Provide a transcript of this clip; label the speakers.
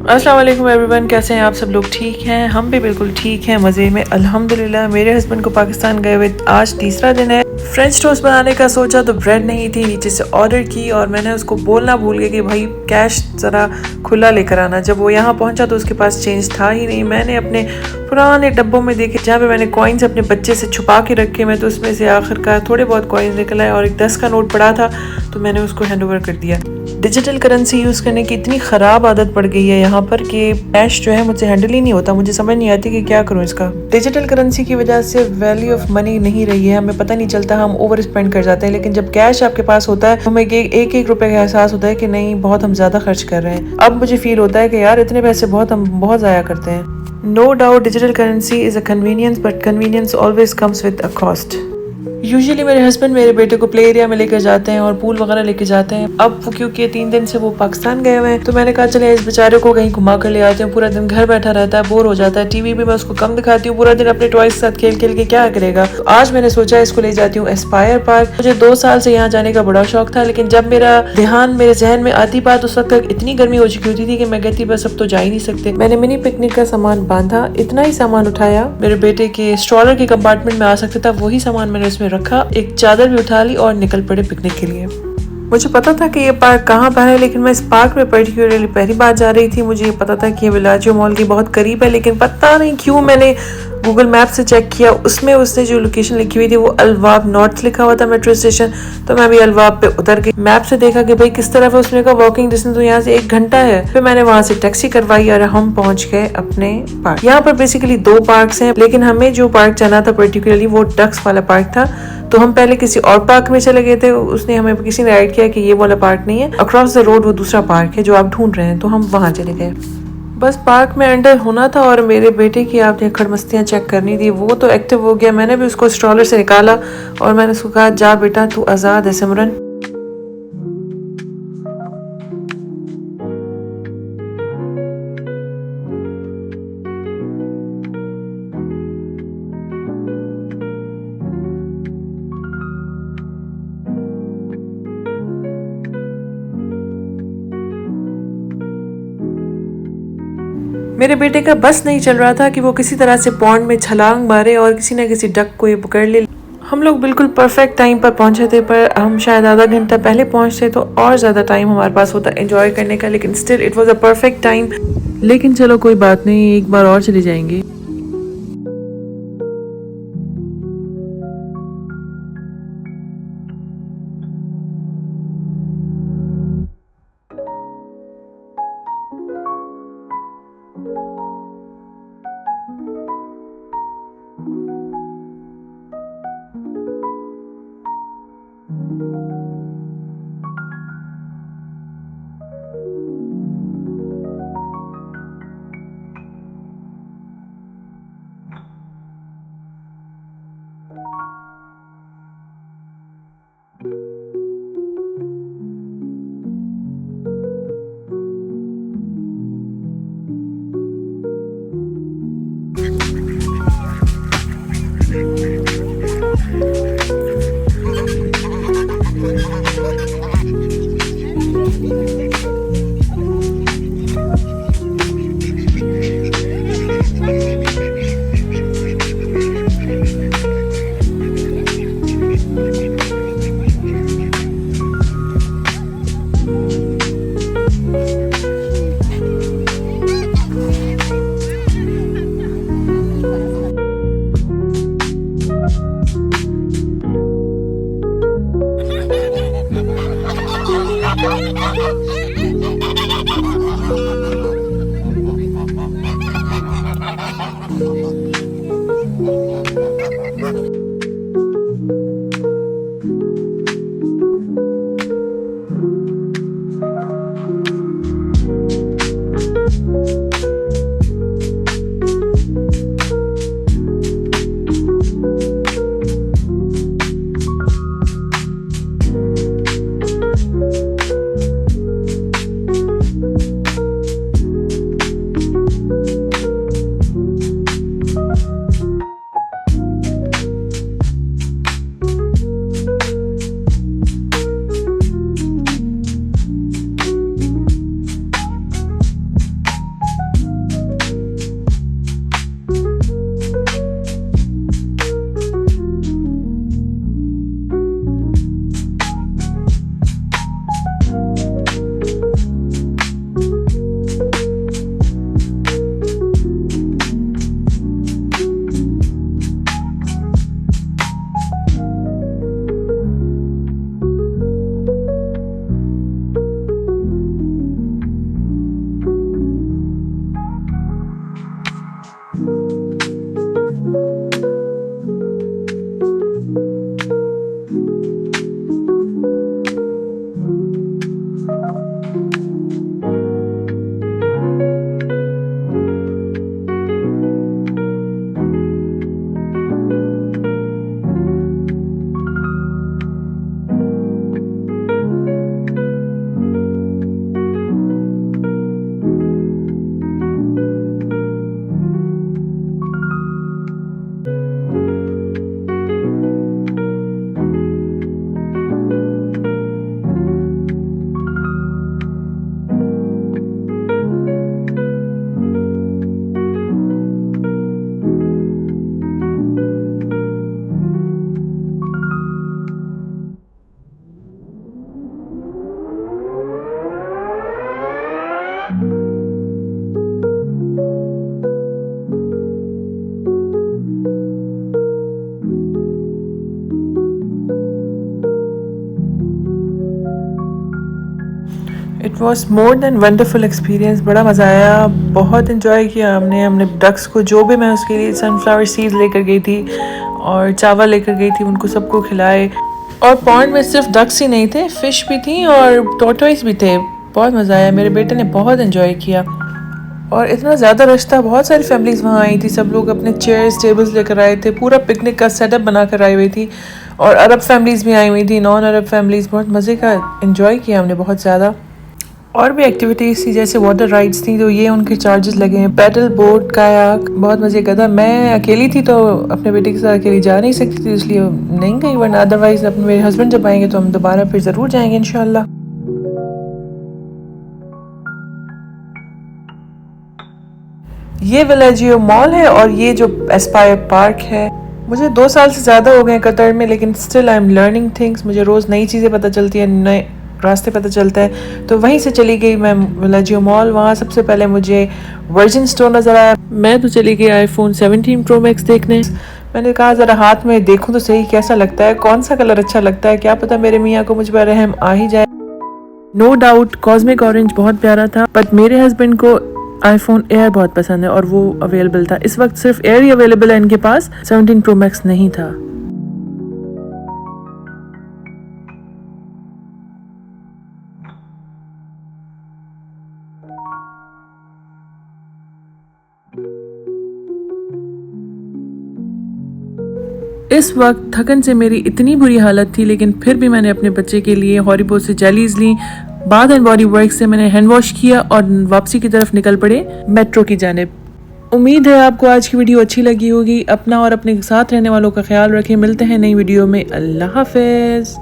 Speaker 1: अस्सलाम वालेकुम एवरीवन, कैसे हैं आप सब लोग? ठीक हैं, हम भी बिल्कुल ठीक हैं, मज़े में अल्हम्दुलिल्लाह। मेरे हस्बैंड को पाकिस्तान गए हुए आज तीसरा दिन है। फ्रेंच टोस्ट बनाने का सोचा तो ब्रेड नहीं थी, नीचे से ऑर्डर की और मैंने उसको बोलना भूल गया कि भाई कैश ज़रा खुला लेकर आना। जब वो यहाँ पहुँचा तो उसके पास चेंज था ही नहीं। मैंने अपने पुराने डब्बों में देखे जहाँ पे मैंने कॉइन्स अपने बच्चे से छुपा के रखे, मैं तो उसमें से आखिरकार थोड़े बहुत कॉइन्स निकल आए और एक 10 का नोट पड़ा था तो मैंने उसको हैंड ओवर कर दिया। डिजिटल करेंसी यूज़ करने की इतनी ख़राब आदत पड़ गई है यहाँ पर कि कैश जो है मुझसे हैंडल ही नहीं होता। मुझे समझ नहीं आती कि क्या करूँ इसका। डिजिटल करेंसी की वजह से वैल्यू ऑफ मनी नहीं रही है, हमें पता नहीं चलता, हम ओवर स्पेंड कर जाते हैं। लेकिन जब कैश आपके पास होता है हमें एक एक रुपए का एहसास होता है कि नहीं, बहुत हम ज़्यादा खर्च कर रहे हैं। अब मुझे फील होता है कि यार इतने पैसे हम बहुत ज़ाया करते हैं। No doubt digital currency is a convenience, but convenience always comes with a cost. Usually मेरे हस्बैंड मेरे बेटे को प्ले एरिया में लेकर जाते हैं और पूल वगैरह लेके जाते हैं। अब वो क्योंकि 3 दिन से वो पाकिस्तान गए हुए हैं तो मैंने कहा चले इस बेचारे को कहीं घुमा कर ले आते हैं। पूरा दिन घर बैठा रहता है, बोर हो जाता है। टीवी भी मैं उसको कम दिखाती हूँ, पूरा दिन अपने टॉयज के साथ खेल खेल के क्या करेगा। तो आज मैंने सोचा इसको ले जाती हूँ एस्पायर पार्क। मुझे 2 साल से यहाँ जाने का बड़ा शौक था, लेकिन जब मेरा ध्यान मेरे जहन में आती बात, उस वक्त तक इतनी गर्मी हो चुकी होती थी कि मैं कहती बस अब तो जा ही नहीं सकते। मैंने मिनी पिकनिक का सामान बांधा, इतना ही सामान उठाया, मेरे बेटे के स्ट्रॉलर के कंपार्टमेंट में आ सकता था वही सामान मैंने उसमें रखा, एक चादर भी उठा ली और निकल पड़े पिकनिक के लिए। मुझे पता था कि ये पार्क कहाँ पर है, लेकिन मैं इस पार्क में पर्टिकुलरली पहली बार जा रही थी। मुझे ये पता था कि ये विलाजियो मॉल के बहुत करीब है, लेकिन पता नहीं क्यों मैंने गूगल मैप से चेक किया, उसमें उसने जो लोकेशन लिखी हुई थी वो अलवाब नॉर्थ लिखा हुआ था मेट्रो स्टेशन। तो मैं भी अलवाब पे उतर गई। मैप से देखा कि भाई किस तरफ है, उसने कहा वॉकिंग डिस्टेंस तो यहाँ से 1 घंटा है। फिर मैंने वहां से टैक्सी करवाई और हम पहुंच गए अपने पार्क। यहाँ पर बेसिकली 2 पार्क हैं, लेकिन हमें जो पार्क जाना था पर्टिकुलरली वो डक्स वाला पार्क था। तो हम पहले किसी और पार्क में चले गए थे, उसने हमें किसी ने गाइड किया कि ये वाला पार्क नहीं है, अक्रॉस द रोड वो दूसरा पार्क है जो आप ढूंढ रहे हैं। तो हम वहां चले गए। बस पार्क में एंटर होना था और मेरे बेटे की आपने खड़मस्तियाँ चेक करनी थी। वो तो एक्टिव हो गया। मैंने भी उसको स्ट्रॉलर से निकाला और मैंने उसको कहा जा बेटा तू आज़ाद है सिमरन। मेरे बेटे का बस नहीं चल रहा था कि वो किसी तरह से पॉन्ड में छलांग मारे और किसी न किसी डक को ये पकड़ ले। हम लोग बिल्कुल परफेक्ट टाइम पर पहुंचे थे, पर हम शायद आधा घंटा पहले पहुंचते तो और ज़्यादा टाइम हमारे पास होता एंजॉय करने का, लेकिन still it was a perfect time. लेकिन चलो कोई बात नहीं, एक बार और चले जाएंगे। It was more than wonderful experience. बड़ा मज़ा आया, बहुत इन्जॉय किया हमने डक्स को, जो भी मैं उसके लिए सनफ्लावर सीड्स लेकर गई थी और चावल लेकर गई थी, उनको सबको खिलाए। और पॉन्ड में सिर्फ डक्स ही नहीं थे, फ़िश भी थी और टॉर्टोइस भी थे। बहुत मज़ा आया, मेरे बेटे ने बहुत इन्जॉय किया। और इतना ज़्यादा रश था, बहुत सारी फैमिलीज़ वहाँ आई थी, सब लोग अपने चेयर्स टेबल्स लेकर आए थे, पूरा पिकनिक का सेटअप बना कर आई हुई थी। और अरब फैमिलीज़ भी आई हुई थी, नॉन अरब फैमिलीज़। बहुत मज़े का इन्जॉय किया हमने, बहुत ज़्यादा। और भी एक्टिविटीज़ थी, जैसे वाटर राइड्स थी, तो ये उनके चार्जेस लगे हैं। पैडल बोट, कायाक, बहुत मज़े का था। मैं अकेली थी तो अपने बेटे के साथ अकेली जा नहीं सकती थी, इसलिए नहीं गई, वरना अदरवाइज़ अपने मेरे हस्बैंड जब आएंगे तो हम दोबारा फिर ज़रूर जाएंगे इंशाल्लाह। ये विलेजियो मॉल है और ये जो एस्पायर पार्क है। मुझे 2 साल से ज़्यादा हो गए कतर में, लेकिन still I am learning things. मुझे रोज़ नई चीज़ें पता चलती हैं, नए रास्ते पता चलता है। तो वहीं से चली गई मैं विलेजियो मॉल। वहाँ सबसे पहले मुझे वर्जिन स्टोर नज़र आया। मैं तो चली गई आईफोन 17 प्रो मैक्स देखने। मैंने कहा ज़रा हाथ में देखूँ तो सही कैसा लगता है, कौन सा कलर अच्छा लगता है, क्या पता मेरे मियाँ को मुझ पर रहम आ ही जाए। नो डाउट कॉस्मिक ऑरेंज बहुत प्यारा था, बट मेरे हस्बैंड को आईफोन एयर बहुत पसंद है और वो अवेलेबल था। इस वक्त सिर्फ एयर ही अवेलेबल है इनके पास, 17 प्रो मैक्स नहीं था। इस वक्त थकन से मेरी इतनी बुरी हालत थी, लेकिन फिर भी मैंने अपने बच्चे के लिए हॉरिबो से जेलीज ली। बाथ एंड बॉडी वर्क्स से मैंने हैंड वॉश किया और वापसी की तरफ निकल पड़े मेट्रो की जानिब। उम्मीद है आपको आज की वीडियो अच्छी लगी होगी। अपना और अपने साथ रहने वालों का ख्याल रखें। मिलते हैं नई वीडियो में। अल्लाह हाफिज़।